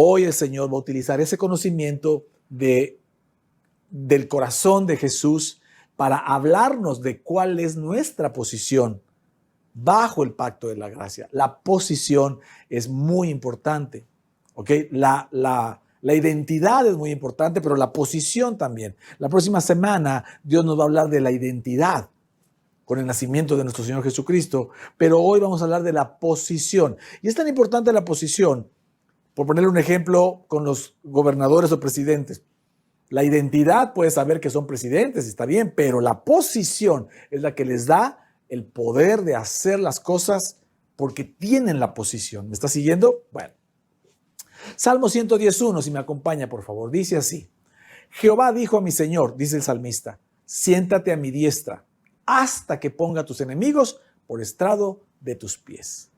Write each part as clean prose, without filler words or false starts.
Hoy el Señor va a utilizar ese conocimiento del corazón de Jesús para hablarnos de cuál es nuestra posición bajo el pacto de la gracia. La posición es muy importante, ¿ok? La identidad es muy importante, pero la posición también. La próxima semana Dios nos va a hablar de la identidad con el nacimiento de nuestro Señor Jesucristo, pero hoy vamos a hablar de la posición. Y es tan importante la posición, por ponerle un ejemplo con los gobernadores o presidentes. La identidad puede saber que son presidentes, está bien, pero la posición es la que les da el poder de hacer las cosas porque tienen la posición. ¿Me está siguiendo? Bueno. Salmo 110:1, si me acompaña, por favor, dice así. Jehová dijo a mi Señor, dice el salmista, siéntate a mi diestra hasta que ponga a tus enemigos por estrado de tus pies.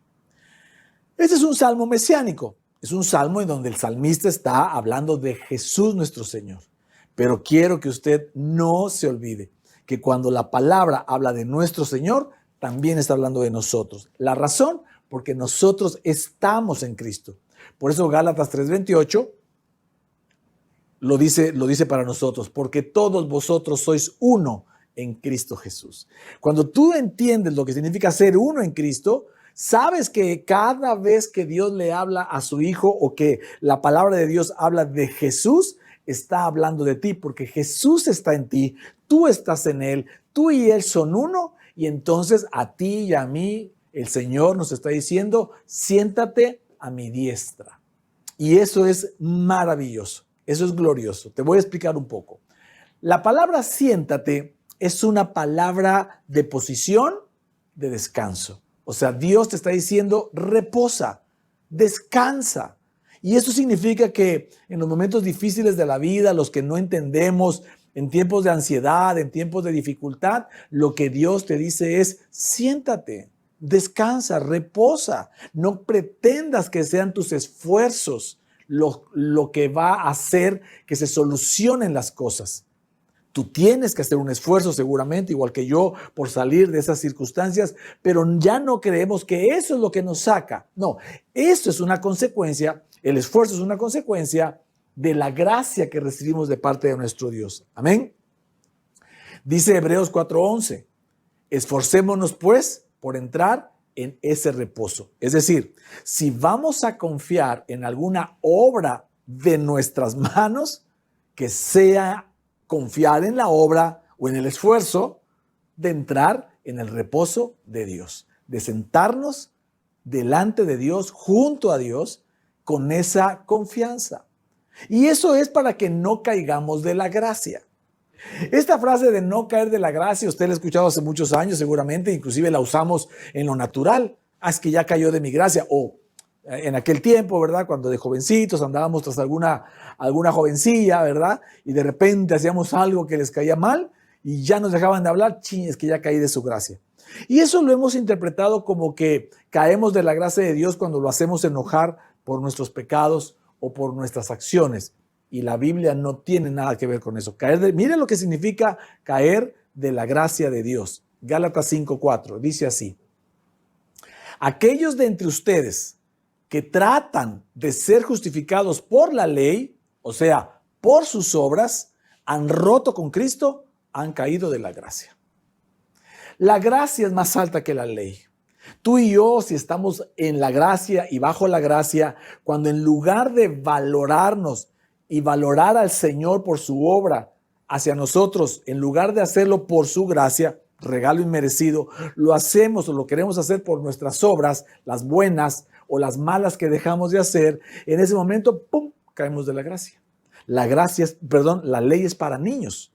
Este es un salmo mesiánico. Es un salmo en donde el salmista está hablando de Jesús nuestro Señor. Pero quiero que usted no se olvide que cuando la palabra habla de nuestro Señor, también está hablando de nosotros. La razón, porque nosotros estamos en Cristo. Por eso Gálatas 3:28 lo dice para nosotros, porque todos vosotros sois uno en Cristo Jesús. Cuando tú entiendes lo que significa ser uno en Cristo, sabes que cada vez que Dios le habla a su Hijo o que la palabra de Dios habla de Jesús, está hablando de ti, porque Jesús está en ti, tú estás en Él, tú y Él son uno, y entonces a ti y a mí el Señor nos está diciendo, siéntate a mi diestra. Y eso es maravilloso, eso es glorioso. Te voy a explicar un poco. La palabra siéntate es una palabra de posición, de descanso. O sea, Dios te está diciendo, reposa, descansa. Y eso significa que en los momentos difíciles de la vida, los que no entendemos, en tiempos de ansiedad, en tiempos de dificultad, lo que Dios te dice es, siéntate, descansa, reposa. No pretendas que sean tus esfuerzos lo que va a hacer que se solucionen las cosas. Tú tienes que hacer un esfuerzo seguramente, igual que yo, por salir de esas circunstancias, pero ya no creemos que eso es lo que nos saca. No, eso es una consecuencia, el esfuerzo es una consecuencia de la gracia que recibimos de parte de nuestro Dios. Amén. Dice Hebreos 4:11, esforcémonos pues por entrar en ese reposo. Es decir, si vamos a confiar en alguna obra de nuestras manos, que sea confiar en la obra o en el esfuerzo de entrar en el reposo de Dios, de sentarnos delante de Dios, junto a Dios, con esa confianza. Y eso es para que no caigamos de la gracia. Esta frase de no caer de la gracia, usted la ha escuchado hace muchos años seguramente, inclusive la usamos en lo natural. Es que ya cayó de mi gracia, o en aquel tiempo, ¿verdad? Cuando de jovencitos andábamos tras alguna jovencilla, ¿verdad? Y de repente hacíamos algo que les caía mal y ya nos dejaban de hablar, es que ya caí de su gracia. Y eso lo hemos interpretado como que caemos de la gracia de Dios cuando lo hacemos enojar por nuestros pecados o por nuestras acciones. Y la Biblia no tiene nada que ver con eso. Mire lo que significa caer de la gracia de Dios. Gálatas 5:4 dice así: aquellos de entre ustedes que tratan de ser justificados por la ley, o sea, por sus obras, han roto con Cristo, han caído de la gracia. La gracia es más alta que la ley. Tú y yo, si estamos en la gracia y bajo la gracia, cuando en lugar de valorarnos y valorar al Señor por su obra hacia nosotros, en lugar de hacerlo por su gracia, regalo inmerecido, lo hacemos o lo queremos hacer por nuestras obras, las buenas o las malas que dejamos de hacer, en ese momento, ¡pum!, caemos de la gracia. La ley es para niños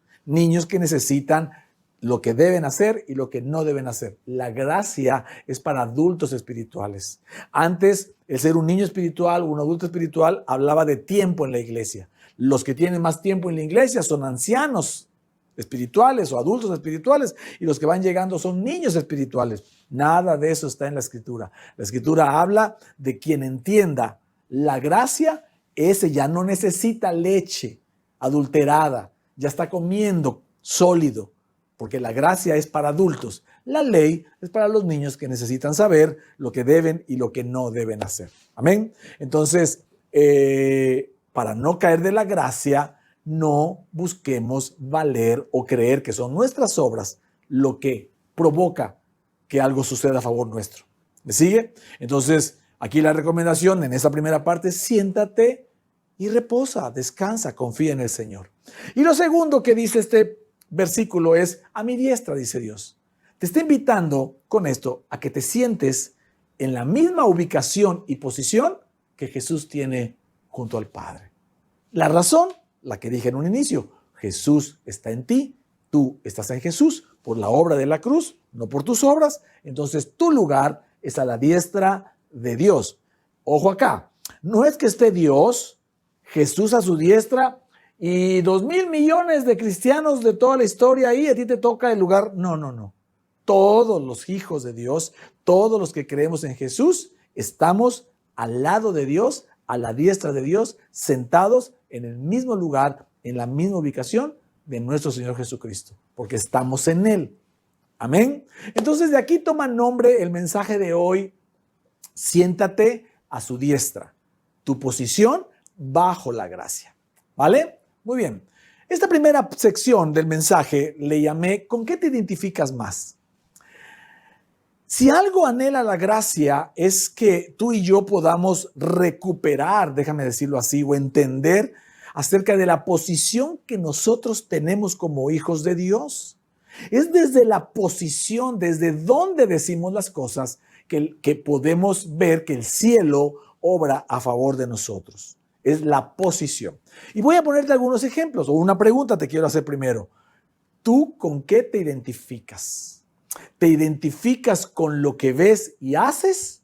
que necesitan lo que deben hacer y lo que no deben hacer. La gracia es para adultos espirituales. Antes, el ser un niño espiritual o un adulto espiritual hablaba de tiempo en la iglesia. Los que tienen más tiempo en la iglesia son ancianos espirituales o adultos espirituales, y los que van llegando son niños espirituales. Nada de eso está en la Escritura. La Escritura habla de quien entienda la gracia, ese ya no necesita leche adulterada, ya está comiendo sólido, porque la gracia es para adultos. La ley es para los niños que necesitan saber lo que deben y lo que no deben hacer. Amén. Entonces, para no caer de la gracia, no busquemos valer o creer que son nuestras obras lo que provoca que algo suceda a favor nuestro. ¿Me sigue? Entonces, aquí la recomendación en esta primera parte, siéntate y reposa, descansa, confía en el Señor. Y lo segundo que dice este versículo es, a mi diestra, dice Dios. Te está invitando con esto a que te sientes en la misma ubicación y posición que Jesús tiene junto al Padre. La razón, la que dije en un inicio, Jesús está en ti, tú estás en Jesús por la obra de la cruz, no por tus obras, entonces tu lugar es a la diestra de Dios. Ojo acá, no es que esté Dios, Jesús a su diestra y 2,000 millones de cristianos de toda la historia ahí, a ti te toca el lugar. No. Todos los hijos de Dios, todos los que creemos en Jesús, estamos al lado de Dios, a la diestra de Dios, sentados en el mismo lugar, en la misma ubicación de nuestro Señor Jesucristo, porque estamos en Él. Amén. Entonces de aquí toma nombre el mensaje de hoy, siéntate a su diestra, tu posición bajo la gracia. ¿Vale? Muy bien. Esta primera sección del mensaje le llamé ¿con qué te identificas más? Si algo anhela la gracia es que tú y yo podamos recuperar, déjame decirlo así, o entender acerca de la posición que nosotros tenemos como hijos de Dios. Es desde la posición, desde donde decimos las cosas, que podemos ver que el cielo obra a favor de nosotros. Es la posición. Y voy a ponerte algunos ejemplos, o una pregunta te quiero hacer primero. ¿Tú con qué te identificas? ¿Te identificas con lo que ves y haces?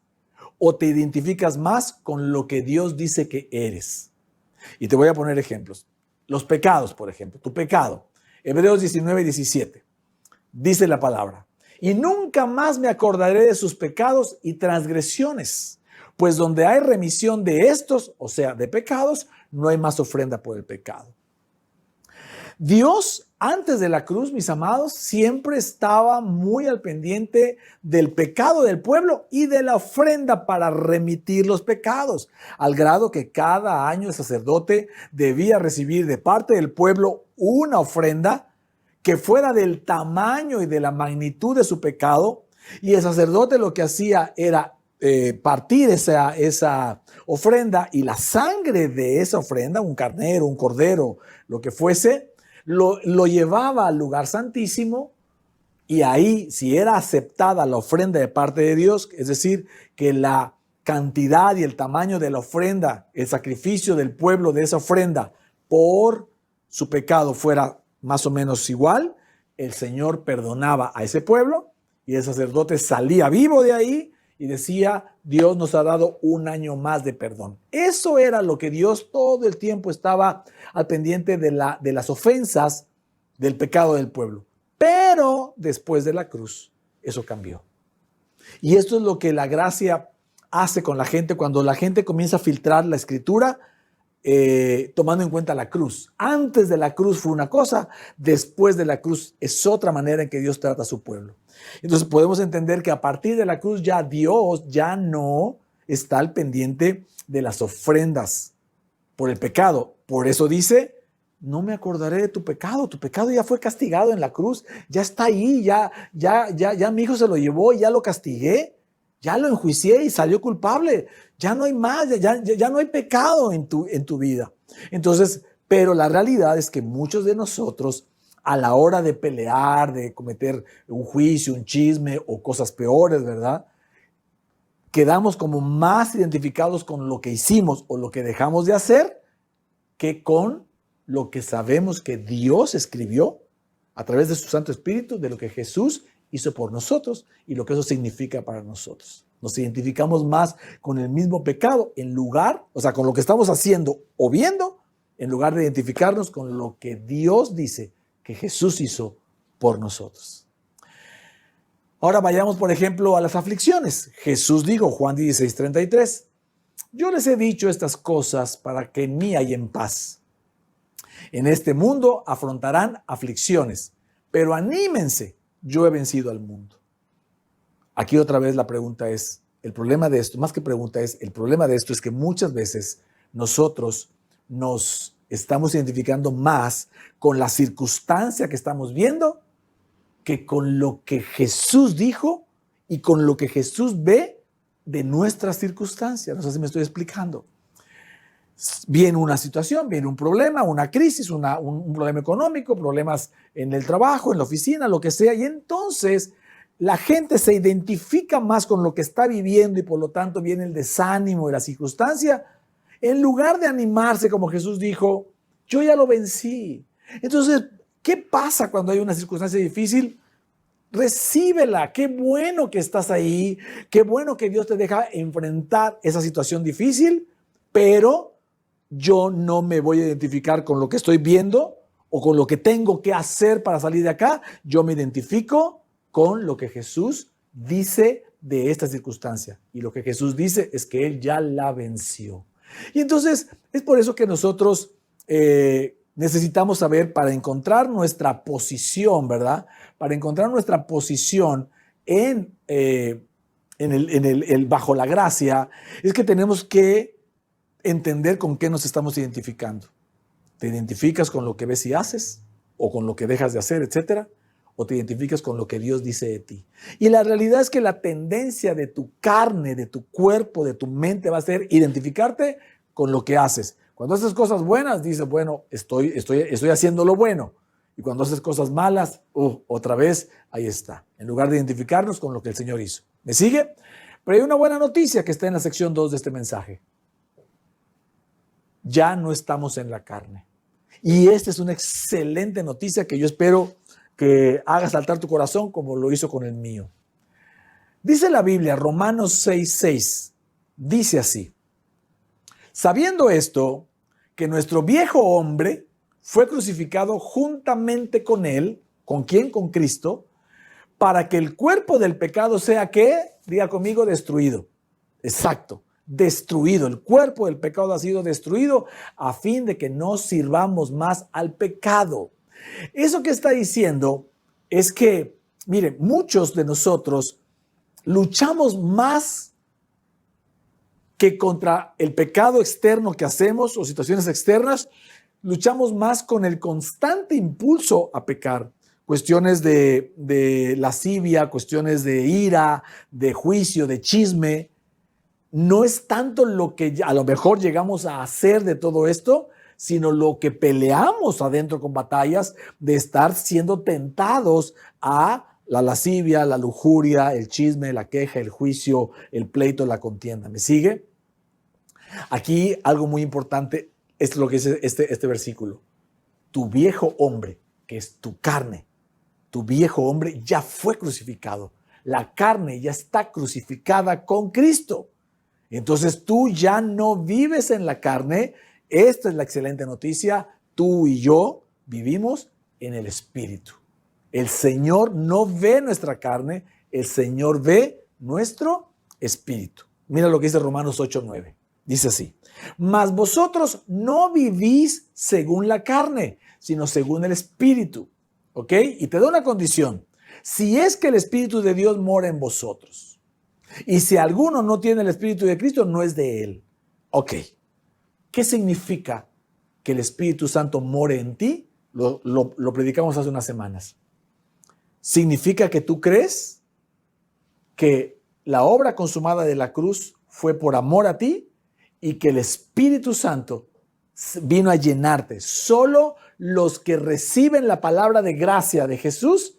¿O te identificas más con lo que Dios dice que eres? Y te voy a poner ejemplos. Los pecados, por ejemplo. Tu pecado. Hebreos 19:17. Dice la palabra. Y nunca más me acordaré de sus pecados y transgresiones. Pues donde hay remisión de estos, o sea, de pecados, no hay más ofrenda por el pecado. Dios, antes de la cruz, mis amados, siempre estaba muy al pendiente del pecado del pueblo y de la ofrenda para remitir los pecados, al grado que cada año el sacerdote debía recibir de parte del pueblo una ofrenda que fuera del tamaño y de la magnitud de su pecado, y el sacerdote lo que hacía era partir esa ofrenda, y la sangre de esa ofrenda, un carnero, un cordero, lo que fuese, lo llevaba al lugar santísimo, y ahí, si era aceptada la ofrenda de parte de Dios, es decir, que la cantidad y el tamaño de la ofrenda, el sacrificio del pueblo de esa ofrenda por su pecado fuera más o menos igual, el Señor perdonaba a ese pueblo y el sacerdote salía vivo de ahí y decía, Dios nos ha dado un año más de perdón. Eso era lo que Dios todo el tiempo estaba al pendiente de las ofensas del pecado del pueblo. Pero después de la cruz, eso cambió. Y esto es lo que la gracia hace con la gente cuando la gente comienza a filtrar la escritura, tomando en cuenta la cruz. Antes de la cruz fue una cosa, después de la cruz es otra manera en que Dios trata a su pueblo. Entonces podemos entender que a partir de la cruz ya Dios ya no está al pendiente de las ofrendas por el pecado. Por eso dice, no me acordaré de tu pecado ya fue castigado en la cruz, ya está ahí, ya mi hijo se lo llevó, ya lo castigué, ya lo enjuicié y salió culpable, ya no hay más, ya no hay pecado en tu vida. Entonces, pero la realidad es que muchos de nosotros, a la hora de pelear, de cometer un juicio, un chisme o cosas peores, ¿verdad? Quedamos como más identificados con lo que hicimos o lo que dejamos de hacer que con lo que sabemos que Dios escribió a través de su Santo Espíritu, de lo que Jesús hizo por nosotros y lo que eso significa para nosotros. Nos identificamos más con el mismo pecado con lo que estamos haciendo o viendo, en lugar de identificarnos con lo que Dios dice que Jesús hizo por nosotros. Ahora vayamos, por ejemplo, a las aflicciones. Jesús dijo, Juan 16:33, yo les he dicho estas cosas para que en mí hayan paz. En este mundo afrontarán aflicciones, pero anímense, yo he vencido al mundo. Aquí otra vez la pregunta es, el problema de esto es que muchas veces nosotros nos estamos identificando más con la circunstancia que estamos viendo que con lo que Jesús dijo y con lo que Jesús ve de nuestras circunstancias. No sé si me estoy explicando. Viene una situación, viene un problema, una crisis, un problema económico, problemas en el trabajo, en la oficina, lo que sea, y entonces la gente se identifica más con lo que está viviendo y por lo tanto viene el desánimo y la circunstancia, en lugar de animarse como Jesús dijo, yo ya lo vencí. Entonces, ¿qué pasa cuando hay una circunstancia difícil? Recíbela, qué bueno que estás ahí, qué bueno que Dios te deja enfrentar esa situación difícil, pero yo no me voy a identificar con lo que estoy viendo o con lo que tengo que hacer para salir de acá. Yo me identifico con lo que Jesús dice de esta circunstancia. Y lo que Jesús dice es que Él ya la venció. Y entonces es por eso que nosotros necesitamos saber, para encontrar nuestra posición, ¿verdad? Para encontrar nuestra posición bajo la gracia, es que tenemos que entender con qué nos estamos identificando. ¿Te identificas con lo que ves y haces? ¿O con lo que dejas de hacer, etcétera? ¿O te identificas con lo que Dios dice de ti? Y la realidad es que la tendencia de tu carne, de tu cuerpo, de tu mente va a ser identificarte con lo que haces. Cuando haces cosas buenas, dices, bueno, estoy haciendo lo bueno. Y cuando haces cosas malas, otra vez, ahí está. En lugar de identificarnos con lo que el Señor hizo. ¿Me sigue? Pero hay una buena noticia que está en la sección 2 de este mensaje. Ya no estamos en la carne. Y esta es una excelente noticia que yo espero que haga saltar tu corazón como lo hizo con el mío. Dice la Biblia, Romanos 6:6, dice así: sabiendo esto, que nuestro viejo hombre fue crucificado juntamente con él, ¿con quién? Con Cristo, para que el cuerpo del pecado sea, ¿qué? Diga conmigo, destruido. Exacto. Destruido, el cuerpo del pecado ha sido destruido a fin de que no sirvamos más al pecado. Eso que está diciendo es que, miren, muchos de nosotros luchamos más que contra el pecado externo que hacemos o situaciones externas, luchamos más con el constante impulso a pecar. Cuestiones de lascivia, cuestiones de ira, de juicio, de chisme. No es tanto lo que a lo mejor llegamos a hacer de todo esto, sino lo que peleamos adentro con batallas de estar siendo tentados a la lascivia, la lujuria, el chisme, la queja, el juicio, el pleito, la contienda. ¿Me sigue? Aquí algo muy importante es lo que dice este versículo. Tu viejo hombre, que es tu carne, tu viejo hombre ya fue crucificado. La carne ya está crucificada con Cristo. Entonces tú ya no vives en la carne. Esta es la excelente noticia. Tú y yo vivimos en el Espíritu. El Señor no ve nuestra carne, el Señor ve nuestro Espíritu. Mira lo que dice Romanos 8:9. Dice así: mas vosotros no vivís según la carne, sino según el Espíritu. ¿Ok? Y te da una condición. Si es que el Espíritu de Dios mora en vosotros. Y si alguno no tiene el Espíritu de Cristo, no es de él. Ok. ¿Qué significa que el Espíritu Santo more en ti? Lo predicamos hace unas semanas. Significa que tú crees que la obra consumada de la cruz fue por amor a ti y que el Espíritu Santo vino a llenarte. Solo los que reciben la palabra de gracia de Jesús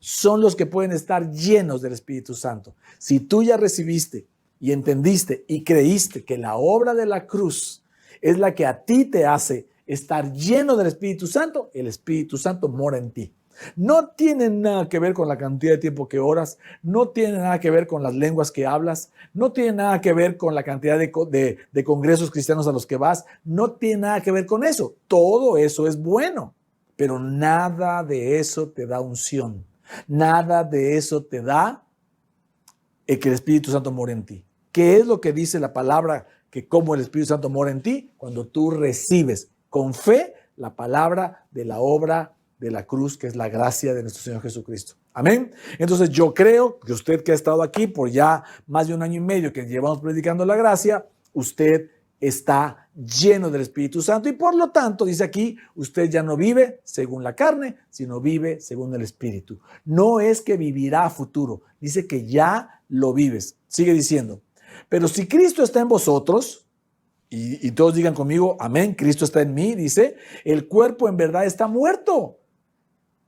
son los que pueden estar llenos del Espíritu Santo. Si tú ya recibiste y entendiste y creíste que la obra de la cruz es la que a ti te hace estar lleno del Espíritu Santo, el Espíritu Santo mora en ti. No tiene nada que ver con la cantidad de tiempo que oras, no tiene nada que ver con las lenguas que hablas, no tiene nada que ver con la cantidad de congresos cristianos a los que vas, no tiene nada que ver con eso. Todo eso es bueno, pero nada de eso te da unción. Nada de eso te da que el Espíritu Santo mora en ti. ¿Qué es lo que dice la palabra? Que como el Espíritu Santo mora en ti, cuando tú recibes con fe la palabra de la obra de la cruz, que es la gracia de nuestro Señor Jesucristo. Amén. Entonces yo creo que usted que ha estado aquí por ya más de 1 año y medio que llevamos predicando la gracia, usted está lleno del Espíritu Santo y por lo tanto, dice aquí, usted ya no vive según la carne, sino vive según el Espíritu. No es que vivirá a futuro, dice que ya lo vives. Sigue diciendo, pero si Cristo está en vosotros, y todos digan conmigo, amén, Cristo está en mí, dice, el cuerpo en verdad está muerto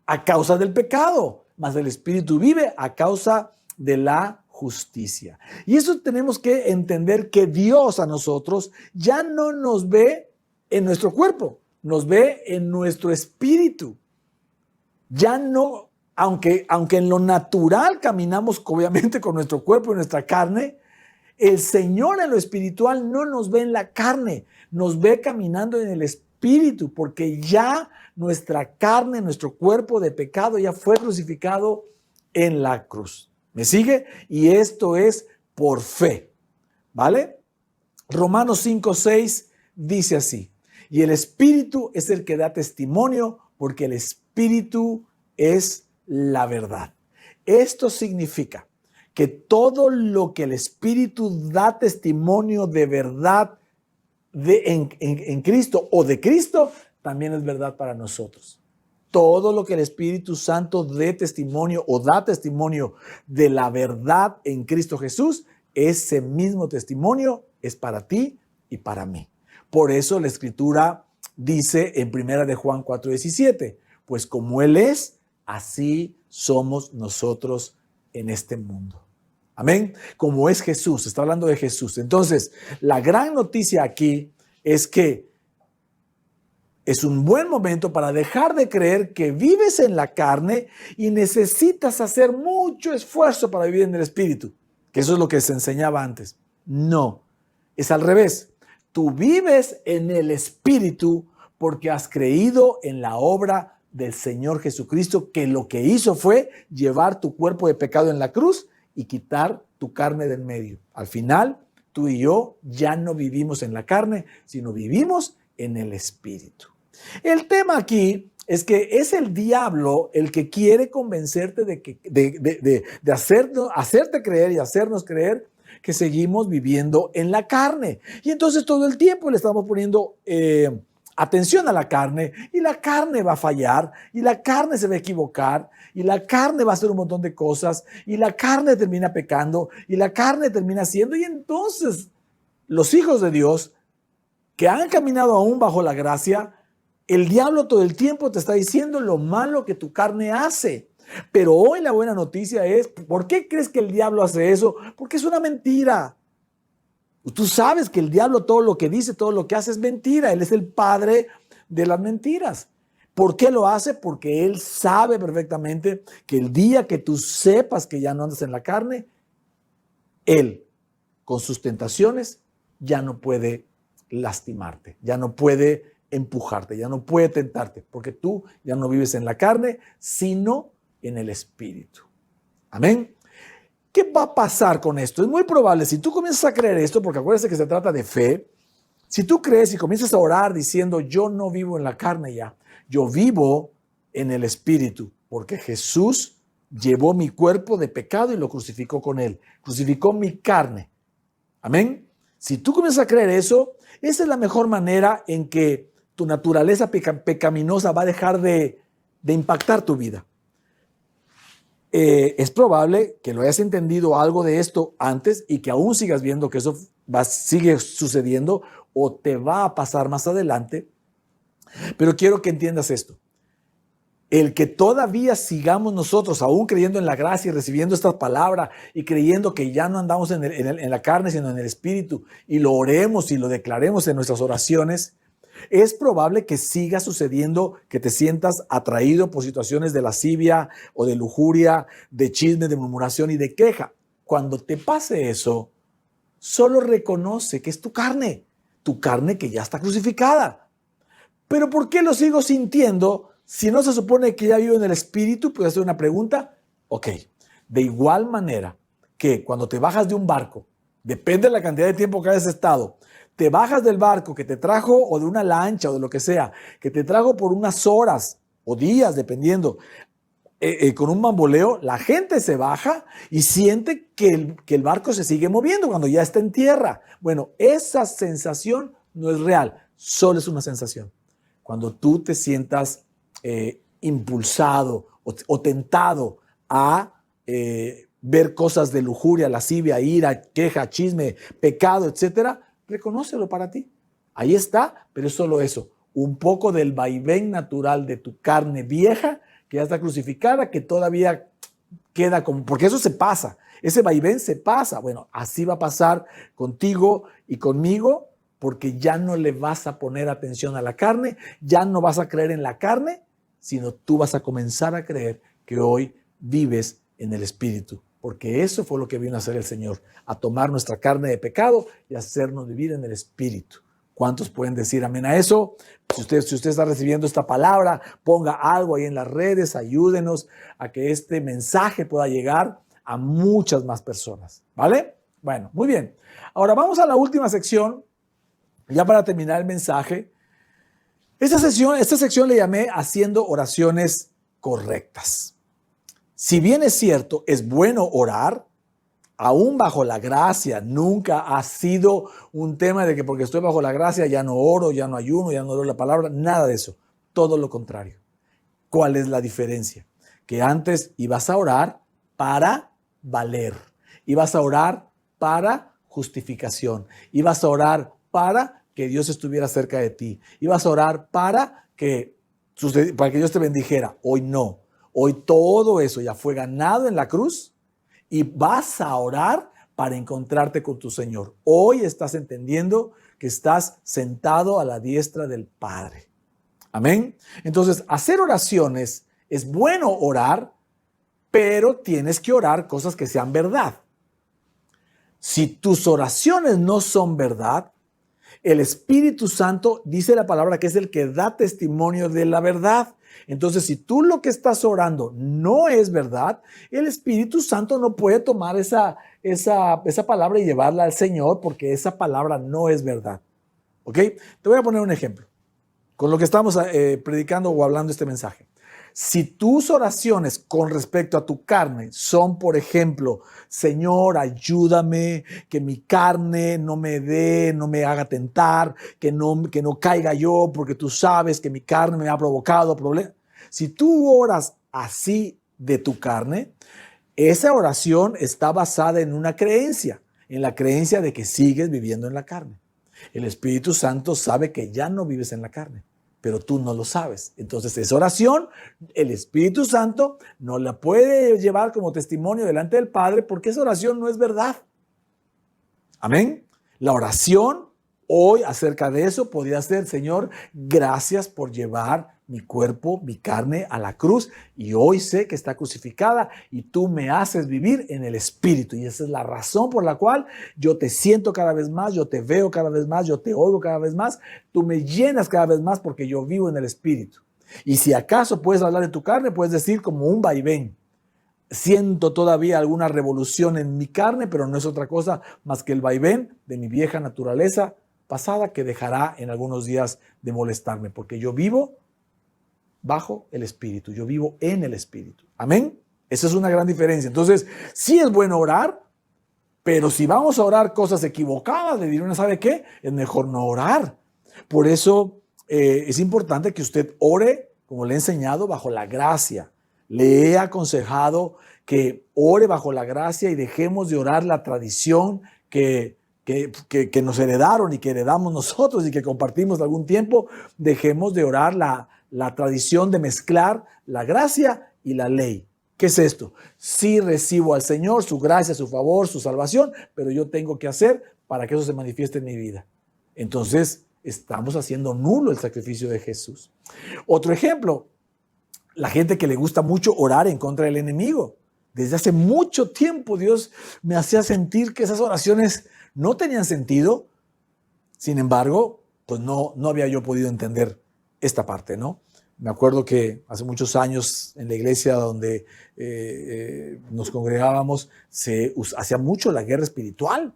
a causa del pecado, mas el Espíritu vive a causa de la justicia. Y eso tenemos que entender, que Dios a nosotros ya no nos ve en nuestro cuerpo, nos ve en nuestro espíritu. Ya no, aunque en lo natural caminamos obviamente con nuestro cuerpo y nuestra carne, el Señor en lo espiritual no nos ve en la carne, nos ve caminando en el espíritu, porque ya nuestra carne, nuestro cuerpo de pecado ya fue crucificado en la cruz. ¿Me sigue? Y esto es por fe, ¿vale? Romanos 5:6 dice así, y el Espíritu es el que da testimonio, porque el Espíritu es la verdad. Esto significa que todo lo que el Espíritu da testimonio de verdad en Cristo o de Cristo, también es verdad para nosotros. Todo lo que el Espíritu Santo dé testimonio o da testimonio de la verdad en Cristo Jesús, ese mismo testimonio es para ti y para mí. Por eso la Escritura dice en 1 de Juan 4:17, pues como Él es, así somos nosotros en este mundo. Amén. Como es Jesús, está hablando de Jesús. Entonces, la gran noticia aquí es que es un buen momento para dejar de creer que vives en la carne y necesitas hacer mucho esfuerzo para vivir en el Espíritu, que eso es lo que se enseñaba antes. No, es al revés. Tú vives en el Espíritu porque has creído en la obra del Señor Jesucristo, que lo que hizo fue llevar tu cuerpo de pecado en la cruz y quitar tu carne del medio. Al final, tú y yo ya no vivimos en la carne, sino vivimos en el Espíritu. El tema aquí es que es el diablo el que quiere convencerte de hacerte creer y hacernos creer que seguimos viviendo en la carne. Y entonces todo el tiempo le estamos poniendo atención a la carne, y la carne va a fallar, y la carne se va a equivocar, y la carne va a hacer un montón de cosas, y la carne termina pecando, y la carne termina haciendo, y entonces los hijos de Dios que han caminado aún bajo la gracia, el diablo todo el tiempo te está diciendo lo malo que tu carne hace. Pero hoy la buena noticia es, ¿por qué crees que el diablo hace eso? Porque es una mentira. Tú sabes que el diablo todo lo que dice, todo lo que hace es mentira. Él es el padre de las mentiras. ¿Por qué lo hace? Porque él sabe perfectamente que el día que tú sepas que ya no andas en la carne, él, con sus tentaciones, ya no puede lastimarte, ya no puede empujarte, ya no puede tentarte, porque tú ya no vives en la carne, sino en el Espíritu. Amén. ¿Qué va a pasar con esto? Es muy probable, si tú comienzas a creer esto, porque acuérdense que se trata de fe, si tú crees y comienzas a orar diciendo, yo no vivo en la carne ya, yo vivo en el Espíritu, porque Jesús llevó mi cuerpo de pecado y lo crucificó con él, crucificó mi carne. Amén. Si tú comienzas a creer eso, esa es la mejor manera en que tu naturaleza pecaminosa va a dejar de impactar tu vida. Es probable que lo hayas entendido algo de esto antes y que aún sigas viendo que eso sigue sucediendo o te va a pasar más adelante. Pero quiero que entiendas esto. El que todavía sigamos nosotros aún creyendo en la gracia y recibiendo esta palabra y creyendo que ya no andamos en la carne sino en el Espíritu y lo oremos y lo declaremos en nuestras oraciones, es probable que siga sucediendo que te sientas atraído por situaciones de lascivia o de lujuria, de chisme, de murmuración y de queja. Cuando te pase eso, solo reconoce que es tu carne que ya está crucificada. ¿Pero por qué lo sigo sintiendo si no se supone que ya vivo en el Espíritu? Puedes hacer una pregunta. Ok, de igual manera que cuando te bajas de un barco, depende de la cantidad de tiempo que hayas estado, te bajas del barco que te trajo o de una lancha o de lo que sea, que te trajo por unas horas o días, dependiendo, con un bamboleo, la gente se baja y siente que el barco se sigue moviendo cuando ya está en tierra. Bueno, esa sensación no es real, solo es una sensación. Cuando tú te sientas impulsado o tentado a ver cosas de lujuria, lascivia, ira, queja, chisme, pecado, etcétera, reconócelo para ti. Ahí está, pero es solo eso, un poco del vaivén natural de tu carne vieja que ya está crucificada, que todavía queda como, porque eso se pasa, ese vaivén se pasa. Bueno, así va a pasar contigo y conmigo, porque ya no le vas a poner atención a la carne, ya no vas a creer en la carne, sino tú vas a comenzar a creer que hoy vives en el Espíritu, porque eso fue lo que vino a hacer el Señor, a tomar nuestra carne de pecado y hacernos vivir en el Espíritu. ¿Cuántos pueden decir amén a eso? Si usted está recibiendo esta palabra, ponga algo ahí en las redes, ayúdenos a que este mensaje pueda llegar a muchas más personas, ¿vale? Bueno, muy bien. Ahora vamos a la última sección, ya para terminar el mensaje. Esta sección le llamé haciendo oraciones correctas. Si bien es cierto, es bueno orar, aún bajo la gracia, nunca ha sido un tema de que porque estoy bajo la gracia ya no oro, ya no ayuno, ya no leo la palabra, nada de eso. Todo lo contrario. ¿Cuál es la diferencia? Que antes ibas a orar para valer, ibas a orar para justificación, ibas a orar para que Dios estuviera cerca de ti, ibas a orar para que Dios te bendijera. Hoy no, hoy todo eso ya fue ganado en la cruz. Y vas a orar para encontrarte con tu Señor. Hoy estás entendiendo que estás sentado a la diestra del Padre. Amén. Entonces, hacer oraciones es bueno orar, pero tienes que orar cosas que sean verdad. Si tus oraciones no son verdad, el Espíritu Santo dice la palabra que es el que da testimonio de la verdad. Entonces, si tú lo que estás orando no es verdad, el Espíritu Santo no puede tomar esa palabra y llevarla al Señor, porque esa palabra no es verdad. ¿Ok? Te voy a poner un ejemplo con lo que estamos predicando o hablando este mensaje. Si tus oraciones con respecto a tu carne son, por ejemplo, Señor, ayúdame, que mi carne no me haga tentar, que no caiga yo, porque tú sabes que mi carne me ha provocado problemas. Si tú oras así de tu carne, esa oración está basada en una creencia, en la creencia de que sigues viviendo en la carne. El Espíritu Santo sabe que ya no vives en la carne, pero tú no lo sabes. Entonces, esa oración, el Espíritu Santo no la puede llevar como testimonio delante del Padre, porque esa oración no es verdad. Amén. La oración hoy acerca de eso podría ser: Señor, gracias por llevar mi cuerpo, mi carne a la cruz, y hoy sé que está crucificada y tú me haces vivir en el Espíritu. Y esa es la razón por la cual yo te siento cada vez más, yo te veo cada vez más, yo te oigo cada vez más, tú me llenas cada vez más porque yo vivo en el Espíritu. Y si acaso puedes hablar de tu carne, puedes decir como un vaivén: siento todavía alguna revolución en mi carne, pero no es otra cosa más que el vaivén de mi vieja naturaleza pasada, que dejará en algunos días de molestarme, porque yo vivo bajo el Espíritu, yo vivo en el Espíritu. Amén. Esa es una gran diferencia. Entonces, sí es bueno orar, pero si vamos a orar cosas equivocadas, le diré, ¿sabe qué? Es mejor no orar. Por eso es importante que usted ore, como le he enseñado, bajo la gracia. Le he aconsejado que ore bajo la gracia y dejemos de orar la tradición que nos heredaron y que heredamos nosotros y que compartimos de algún tiempo. Dejemos de orar la tradición de mezclar la gracia y la ley. ¿Qué es esto? Sí recibo al Señor, su gracia, su favor, su salvación, pero yo tengo que hacer para que eso se manifieste en mi vida. Entonces, estamos haciendo nulo el sacrificio de Jesús. Otro ejemplo, la gente que le gusta mucho orar en contra del enemigo. Desde hace mucho tiempo Dios me hacía sentir que esas oraciones no tenían sentido. Sin embargo, pues no había yo podido entender esta parte, ¿no? Me acuerdo que hace muchos años en la iglesia donde nos congregábamos se hacía mucho la guerra espiritual.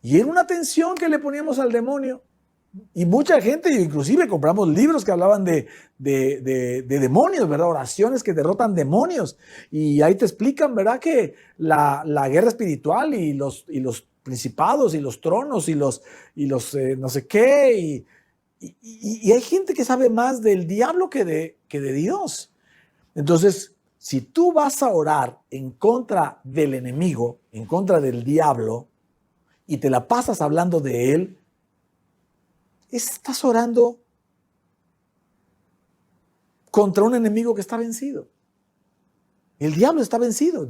Y era una tensión que le poníamos al demonio. Y mucha gente, inclusive compramos libros que hablaban de demonios, ¿verdad? Oraciones que derrotan demonios. Y ahí te explican, ¿verdad? Que la guerra espiritual y los principados y los tronos y los no sé qué. Y hay gente que sabe más del diablo que de Dios. Entonces, si tú vas a orar en contra del enemigo, en contra del diablo, y te la pasas hablando de él, estás orando contra un enemigo que está vencido. El diablo está vencido.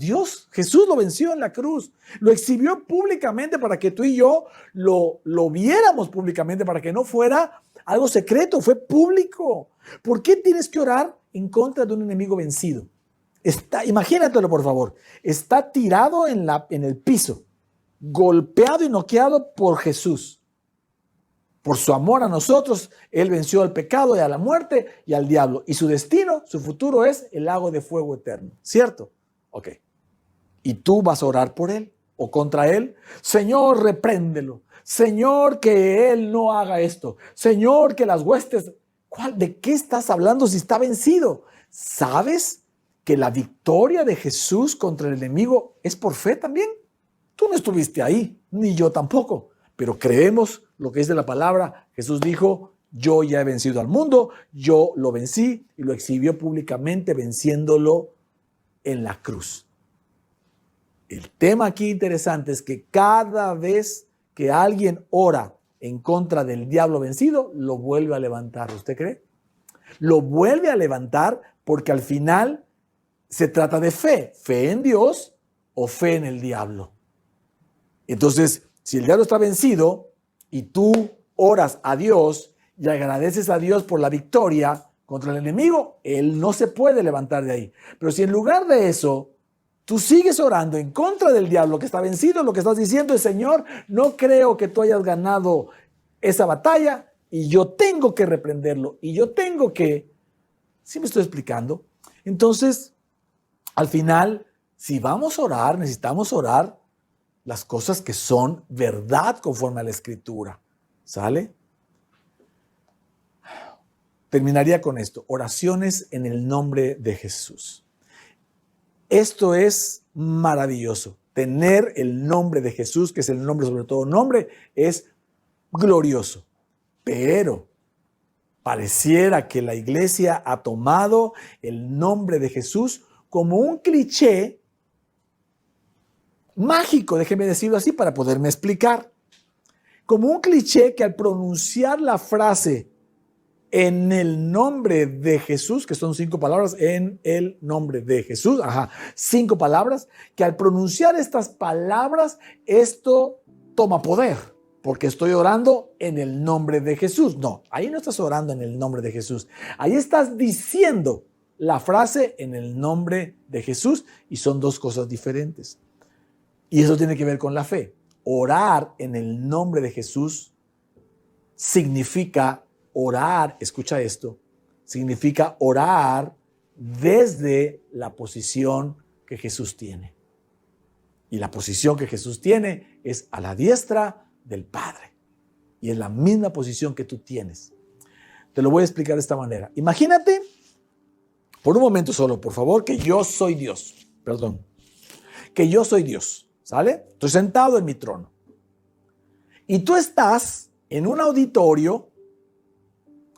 Jesús lo venció en la cruz. Lo exhibió públicamente para que tú y yo lo viéramos públicamente, para que no fuera algo secreto, fue público. ¿Por qué tienes que orar en contra de un enemigo vencido? Imagínatelo, por favor. Está tirado en el piso, golpeado y noqueado por Jesús. Por su amor a nosotros, Él venció al pecado y a la muerte y al diablo. Y su destino, su futuro es el lago de fuego eterno. ¿Cierto? Ok. ¿Y tú vas a orar por Él o contra Él? Señor, repréndelo. Señor, que Él no haga esto. Señor, que las huestes... ¿De qué estás hablando si está vencido? ¿Sabes que la victoria de Jesús contra el enemigo es por fe también? Tú no estuviste ahí, ni yo tampoco. Pero creemos lo que dice la palabra. Jesús dijo, yo ya he vencido al mundo, yo lo vencí y lo exhibió públicamente venciéndolo en la cruz. El tema aquí interesante es que cada vez que alguien ora en contra del diablo vencido, lo vuelve a levantar. ¿Usted cree? Lo vuelve a levantar porque al final se trata de fe. Fe en Dios o fe en el diablo. Entonces, si el diablo está vencido y tú oras a Dios y agradeces a Dios por la victoria contra el enemigo, él no se puede levantar de ahí. Pero si en lugar de eso, tú sigues orando en contra del diablo que está vencido, lo que estás diciendo es, Señor, no creo que tú hayas ganado esa batalla y yo tengo que reprenderlo y yo tengo que... ¿Sí me estoy explicando? Entonces, al final, si vamos a orar, necesitamos orar las cosas que son verdad conforme a la Escritura. ¿Sale? Terminaría con esto. Oraciones en el nombre de Jesús. Esto es maravilloso. Tener el nombre de Jesús, que es el nombre sobre todo nombre, es glorioso. Pero pareciera que la iglesia ha tomado el nombre de Jesús como un cliché mágico, déjeme decirlo así para poderme explicar. Como un cliché que al pronunciar la frase en el nombre de Jesús, que son 5 palabras, en el nombre de Jesús, 5 palabras, que al pronunciar estas palabras, esto toma poder, porque estoy orando en el nombre de Jesús. No, ahí no estás orando en el nombre de Jesús. Ahí estás diciendo la frase en el nombre de Jesús y son 2 cosas diferentes. Y eso tiene que ver con la fe. Orar en el nombre de Jesús significa orar, escucha esto, significa orar desde la posición que Jesús tiene. Y la posición que Jesús tiene es a la diestra del Padre. Y es la misma posición que tú tienes. Te lo voy a explicar de esta manera. Imagínate, por un momento solo, por favor, que yo soy Dios. Perdón. Que yo soy Dios. ¿Sale? Estoy sentado en mi trono. Y tú estás en un auditorio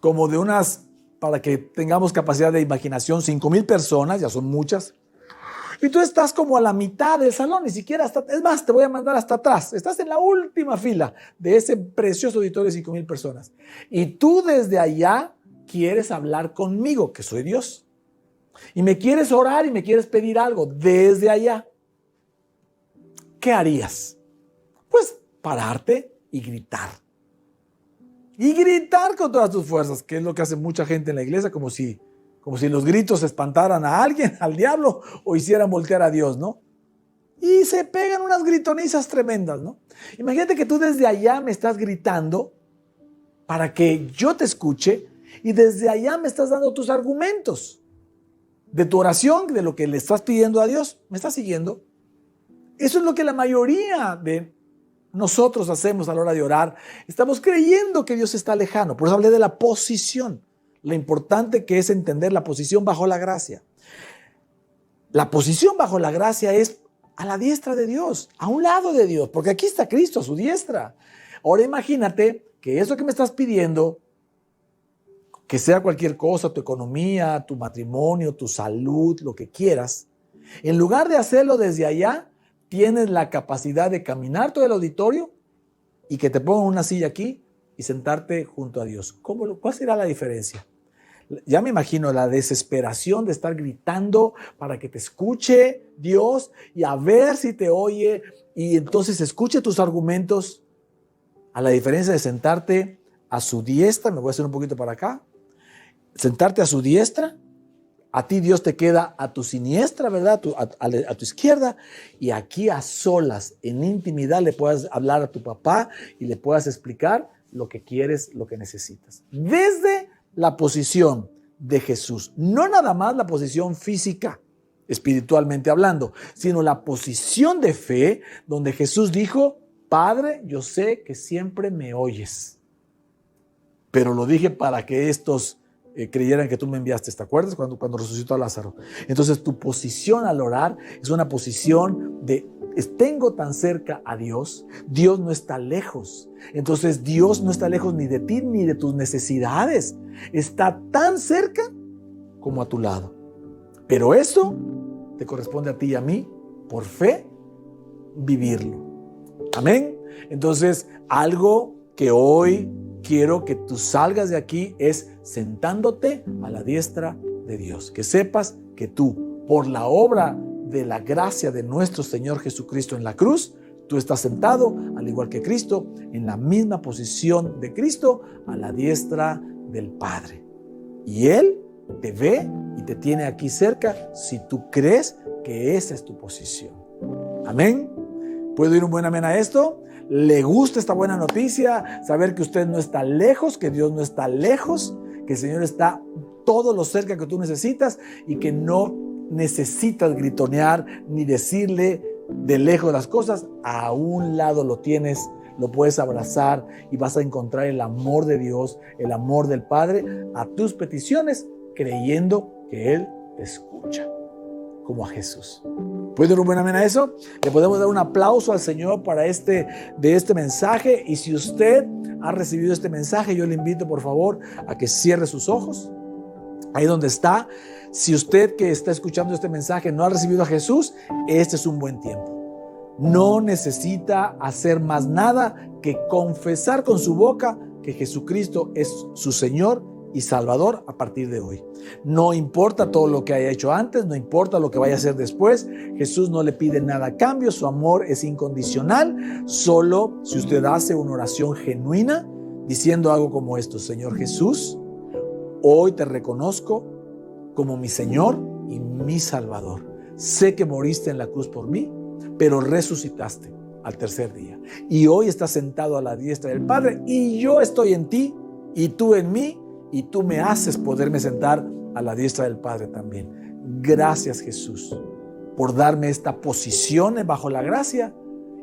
como de unas, para que tengamos capacidad de imaginación, 5,000 personas, ya son muchas. Y tú estás como a la mitad del salón, ni siquiera hasta, es más, te voy a mandar hasta atrás. Estás en la última fila de ese precioso auditorio de 5,000 personas. Y tú desde allá quieres hablar conmigo, que soy Dios. Y me quieres orar y me quieres pedir algo desde allá. ¿Qué harías? Pues pararte y gritar. Y gritar con todas tus fuerzas, que es lo que hace mucha gente en la iglesia, como si los gritos espantaran a alguien, al diablo, o hicieran voltear a Dios, ¿no? Y se pegan unas gritonizas tremendas, ¿no? Imagínate que tú desde allá me estás gritando para que yo te escuche y desde allá me estás dando tus argumentos de tu oración, de lo que le estás pidiendo a Dios. ¿Me estás siguiendo? Eso es lo que la mayoría de nosotros hacemos a la hora de orar, estamos creyendo que Dios está lejano. Por eso hablé de la posición, lo importante que es entender la posición bajo la gracia. La posición bajo la gracia es a la diestra de Dios, a un lado de Dios, porque aquí está Cristo a su diestra. Ahora imagínate que eso que me estás pidiendo, que sea cualquier cosa, tu economía, tu matrimonio, tu salud, lo que quieras, en lugar de hacerlo desde allá, tienes la capacidad de caminar todo el auditorio y que te pongan una silla aquí y sentarte junto a Dios. ¿Cuál será la diferencia? Ya me imagino la desesperación de estar gritando para que te escuche Dios y a ver si te oye y entonces escuche tus argumentos, a la diferencia de sentarte a su diestra. Me voy a hacer un poquito para acá. Sentarte a su diestra. A ti Dios te queda a tu siniestra, ¿verdad? A tu izquierda. Y aquí a solas, en intimidad, le puedas hablar a tu papá y le puedas explicar lo que quieres, lo que necesitas. Desde la posición de Jesús. No nada más la posición física, espiritualmente hablando, sino la posición de fe donde Jesús dijo, Padre, yo sé que siempre me oyes. Pero lo dije para que estos creyeran que tú me enviaste, ¿te acuerdas? Cuando resucitó a Lázaro. Entonces tu posición al orar es una posición de tengo tan cerca a Dios, Dios no está lejos. Entonces Dios no está lejos ni de ti ni de tus necesidades. Está tan cerca como a tu lado. Pero eso te corresponde a ti y a mí, por fe, vivirlo. Amén. Entonces, algo que hoy quiero que tú salgas de aquí es sentándote a la diestra de Dios. Que sepas que tú, por la obra de la gracia de nuestro Señor Jesucristo en la cruz, tú estás sentado, al igual que Cristo, en la misma posición de Cristo, a la diestra del Padre. Y Él te ve y te tiene aquí cerca si tú crees que esa es tu posición. Amén. ¿Puedo ir un buen amén a esto? ¿Le gusta esta buena noticia? Saber que usted no está lejos, que Dios no está lejos, que el Señor está todo lo cerca que tú necesitas y que no necesitas gritonear ni decirle de lejos las cosas. A un lado lo tienes, lo puedes abrazar y vas a encontrar el amor de Dios, el amor del Padre a tus peticiones, creyendo que Él te escucha, como a Jesús. ¿Puede dar un buen amén a eso? Le podemos dar un aplauso al Señor para este mensaje. Y si usted ha recibido este mensaje, yo le invito por favor a que cierre sus ojos. Ahí donde está. Si usted que está escuchando este mensaje no ha recibido a Jesús, este es un buen tiempo. No necesita hacer más nada que confesar con su boca que Jesucristo es su Señor y Salvador a partir de hoy. No importa todo lo que haya hecho antes, no importa lo que vaya a hacer después. Jesús no le pide nada a cambio, su amor es incondicional. Solo si usted hace una oración genuina diciendo algo como esto: Señor Jesús, hoy te reconozco como mi Señor y mi Salvador. Sé que moriste en la cruz por mí, pero resucitaste al tercer día. Y hoy estás sentado a la diestra del Padre y yo estoy en ti y tú en mí. Y tú me haces poderme sentar a la diestra del Padre también. Gracias, Jesús, por darme esta posición bajo la gracia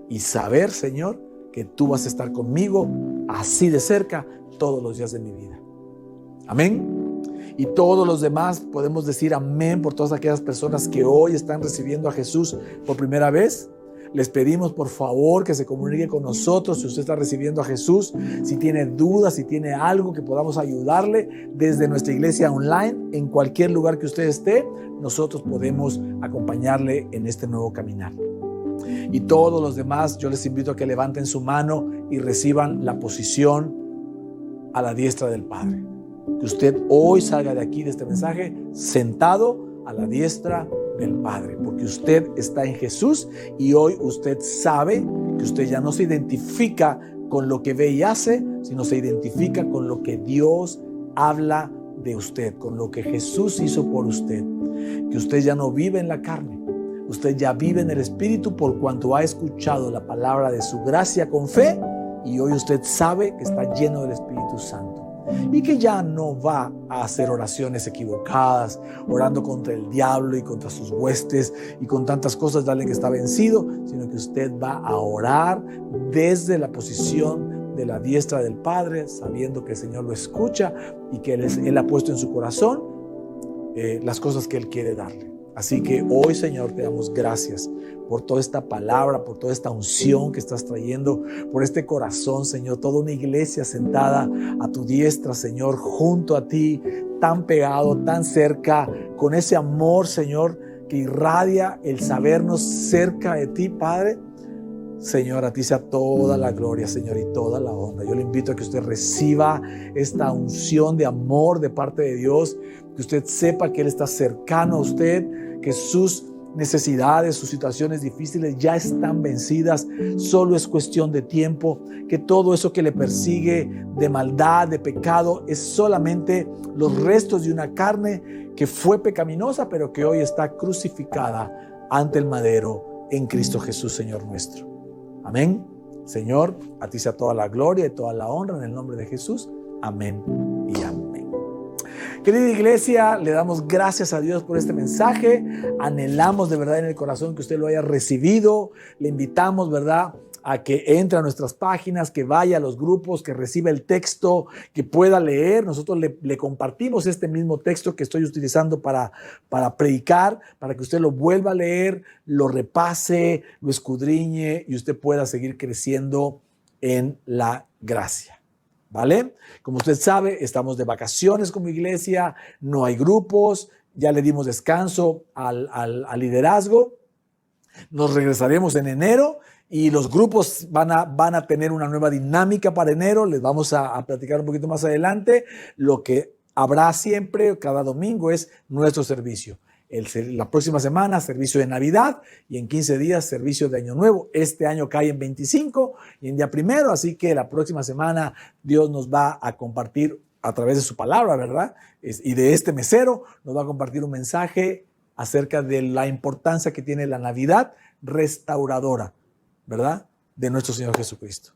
y saber, Señor, que tú vas a estar conmigo así de cerca todos los días de mi vida. Amén. Y todos los demás podemos decir amén por todas aquellas personas que hoy están recibiendo a Jesús por primera vez. Les pedimos por favor que se comunique con nosotros si usted está recibiendo a Jesús, si tiene dudas, si tiene algo que podamos ayudarle desde nuestra iglesia online, en cualquier lugar que usted esté, nosotros podemos acompañarle en este nuevo caminar. Y todos los demás, yo les invito a que levanten su mano y reciban la posición a la diestra del Padre. Que usted hoy salga de aquí, de este mensaje, sentado a la diestra del Padre, porque usted está en Jesús y hoy usted sabe que usted ya no se identifica con lo que ve y hace, sino se identifica con lo que Dios habla de usted, con lo que Jesús hizo por usted, que usted ya no vive en la carne, usted ya vive en el Espíritu por cuanto ha escuchado la palabra de su gracia con fe y hoy usted sabe que está lleno del Espíritu Santo. y que ya no va a hacer oraciones equivocadas, orando contra el diablo y contra sus huestes y con tantas cosas de alguien que está vencido, sino que usted va a orar desde la posición de la diestra del Padre, sabiendo que el Señor lo escucha y que Él ha puesto en su corazón las cosas que Él quiere darle. Así que hoy, Señor, te damos gracias por toda esta palabra, por toda esta unción que estás trayendo, por este corazón, Señor, toda una iglesia sentada a tu diestra, Señor, junto a ti, tan pegado, tan cerca, con ese amor, Señor, que irradia el sabernos cerca de ti, Padre. Señor, a ti sea toda la gloria, Señor, y toda la honra. Yo le invito a que usted reciba esta unción de amor de parte de Dios, que usted sepa que Él está cercano a usted, que sus necesidades, sus situaciones difíciles ya están vencidas, solo es cuestión de tiempo, que todo eso que le persigue de maldad, de pecado, es solamente los restos de una carne que fue pecaminosa, pero que hoy está crucificada ante el madero en Cristo Jesús, Señor nuestro. Amén. Señor, a ti sea toda la gloria y toda la honra en el nombre de Jesús. Amén y amén. Querida iglesia, le damos gracias a Dios por este mensaje. Anhelamos de verdad en el corazón que usted lo haya recibido. Le invitamos, ¿verdad?, a que entre a nuestras páginas, que vaya a los grupos, que reciba el texto, que pueda leer. Nosotros le compartimos este mismo texto que estoy utilizando para predicar, para que usted lo vuelva a leer, lo repase, lo escudriñe y usted pueda seguir creciendo en la gracia. ¿Vale? Como usted sabe, estamos de vacaciones como iglesia, no hay grupos, ya le dimos descanso al liderazgo. Nos regresaremos en enero y los grupos van a tener una nueva dinámica para enero. Les vamos a platicar un poquito más adelante. Lo que habrá siempre, cada domingo, es nuestro servicio. La próxima semana, servicio de Navidad, y en 15 días, servicio de Año Nuevo. Este año cae en 25 y en día 1, así que la próxima semana Dios nos va a compartir a través de su palabra, ¿verdad? Y de este mesero nos va a compartir un mensaje acerca de la importancia que tiene la Navidad restauradora, ¿verdad?, de nuestro Señor Jesucristo.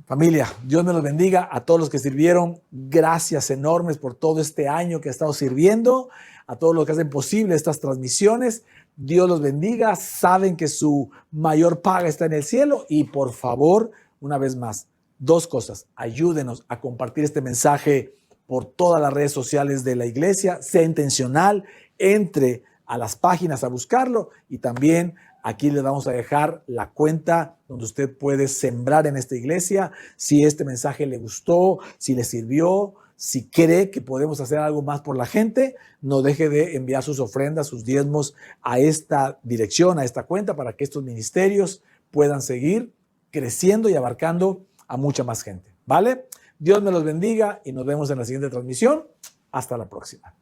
Familia, Dios me los bendiga. A todos los que sirvieron, gracias enormes por todo este año que he estado sirviendo. A todos los que hacen posible estas transmisiones, Dios los bendiga. Saben que su mayor paga está en el cielo. Y por favor, una vez más, 2 cosas. Ayúdenos a compartir este mensaje por todas las redes sociales de la iglesia. Sea intencional, entre a las páginas a buscarlo, y también aquí le vamos a dejar la cuenta donde usted puede sembrar en esta iglesia. Si este mensaje le gustó, si le sirvió, si cree que podemos hacer algo más por la gente, no deje de enviar sus ofrendas, sus diezmos a esta dirección, a esta cuenta, para que estos ministerios puedan seguir creciendo y abarcando a mucha más gente. ¿Vale? Dios me los bendiga y nos vemos en la siguiente transmisión. Hasta la próxima.